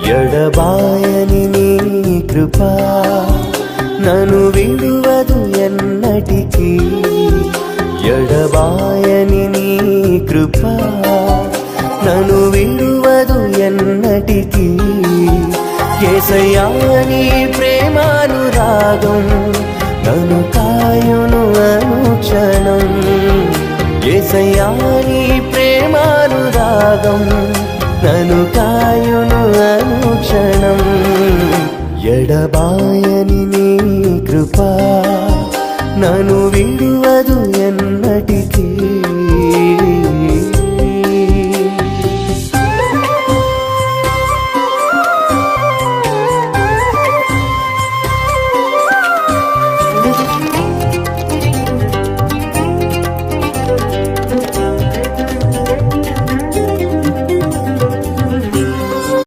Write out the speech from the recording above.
ఎడబాయని నీ కృపా నన్ను విడువదు ఎన్నటికీ. ఎడబాయని నీ కృపా నన్ను విడువదు ఎన్నటికీ. యేసయ్యా నీ ప్రేమానురాగం నన్ను కాయును అనుక్షణం. యేసయ్యా నీ ప్రేమానురాగం నన్ను కాయును అనుక్షణం. ఎడబాయని నీ కృపా నన్ను విడువ